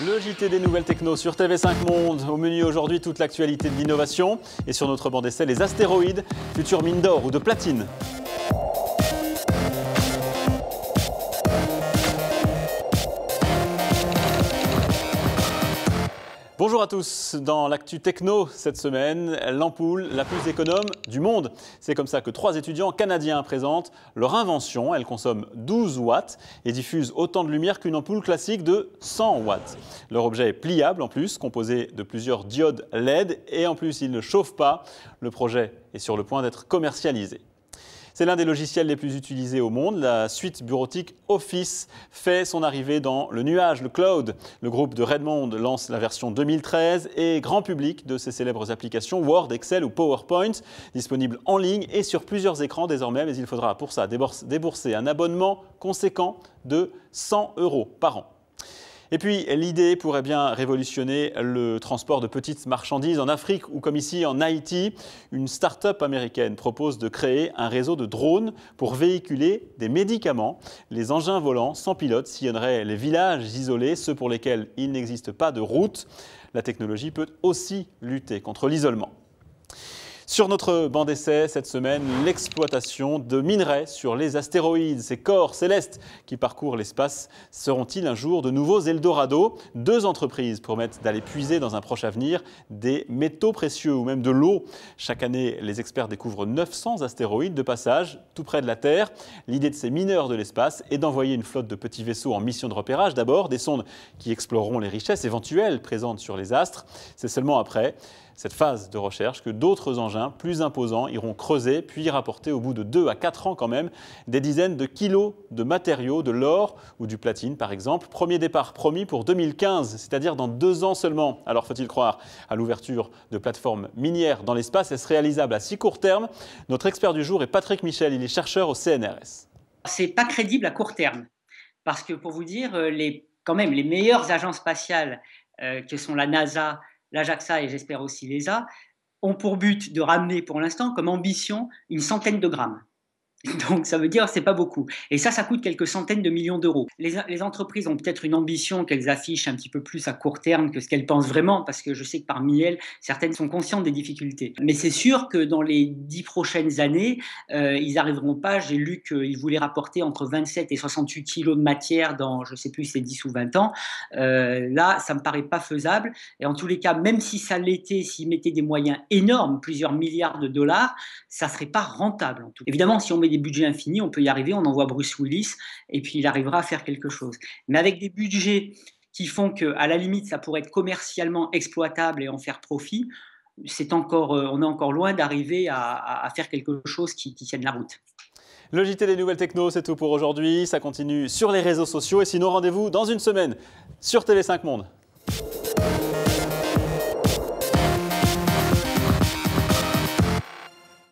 Le JT des nouvelles techno sur TV5 Monde. Au menu aujourd'hui, toute l'actualité de l'innovation. Et sur notre banc d'essai, les astéroïdes, futures mines d'or ou de platine. Bonjour à tous. Dans l'actu techno cette semaine, l'ampoule la plus économe du monde. C'est comme ça que 3 étudiants canadiens présentent leur invention. Elle consomme 12 watts et diffuse autant de lumière qu'une ampoule classique de 100 watts. Leur objet est pliable en plus, composé de plusieurs diodes LED et en plus il ne chauffe pas. Le projet est sur le point d'être commercialisé. C'est l'un des logiciels les plus utilisés au monde. La suite bureautique Office fait son arrivée dans le nuage, le cloud. Le groupe de Redmond lance la version 2013 et grand public de ses célèbres applications Word, Excel ou PowerPoint, disponibles en ligne et sur plusieurs écrans désormais. Mais il faudra pour ça débourser un abonnement conséquent de 100 € par an. Et puis, l'idée pourrait bien révolutionner le transport de petites marchandises en Afrique ou comme ici en Haïti. Une start-up américaine propose de créer un réseau de drones pour véhiculer des médicaments. Les engins volants sans pilote sillonneraient les villages isolés, ceux pour lesquels il n'existe pas de route. La technologie peut aussi lutter contre l'isolement. Sur notre banc d'essai, cette semaine, l'exploitation de minerais sur les astéroïdes. Ces corps célestes qui parcourent l'espace seront-ils un jour de nouveaux Eldorado? 2 entreprises promettent d'aller puiser dans un proche avenir des métaux précieux ou même de l'eau. Chaque année, les experts découvrent 900 astéroïdes de passage tout près de la Terre. L'idée de ces mineurs de l'espace est d'envoyer une flotte de petits vaisseaux en mission de repérage. D'abord, des sondes qui exploreront les richesses éventuelles présentes sur les astres. C'est seulement après cette phase de recherche que d'autres engins plus imposants iront creuser puis rapporter au bout de 2 à 4 ans quand même des dizaines de kilos de matériaux, de l'or ou du platine par exemple. Premier départ promis pour 2015, c'est-à-dire dans 2 ans seulement. Alors faut-il croire à l'ouverture de plateformes minières dans l'espace? Est-ce réalisable à si court terme? Notre expert du jour est Patrick Michel, il est chercheur au CNRS. C'est pas crédible à court terme parce que pour vous dire, quand même les meilleures agences spatiales que sont la NASA, la JAXA et j'espère aussi l'ESA, ont pour but de ramener pour l'instant comme ambition une centaine de grammes. Donc ça veut dire que ce n'est pas beaucoup. Et ça coûte quelques centaines de millions d'euros. Les entreprises ont peut-être une ambition qu'elles affichent un petit peu plus à court terme que ce qu'elles pensent vraiment, parce que je sais que parmi elles, certaines sont conscientes des difficultés. Mais c'est sûr que dans les 10 prochaines années, ils n'arriveront pas. J'ai lu qu'ils voulaient rapporter entre 27 et 68 kilos de matière dans, je ne sais plus, c'est 10 ou 20 ans. Là, ça ne me paraît pas faisable. Et en tous les cas, même si ça l'était, s'ils mettaient des moyens énormes, plusieurs milliards de dollars, ça ne serait pas rentable en tout. Évidemment, si on met des budgets infinis, on peut y arriver, on envoie Bruce Willis et puis il arrivera à faire quelque chose. Mais avec des budgets qui font qu'à la limite, ça pourrait être commercialement exploitable et en faire profit, on est encore loin d'arriver à faire quelque chose qui tienne la route. Le JT des nouvelles techno, c'est tout pour aujourd'hui. Ça continue sur les réseaux sociaux et sinon rendez-vous dans une semaine sur TV5 Monde.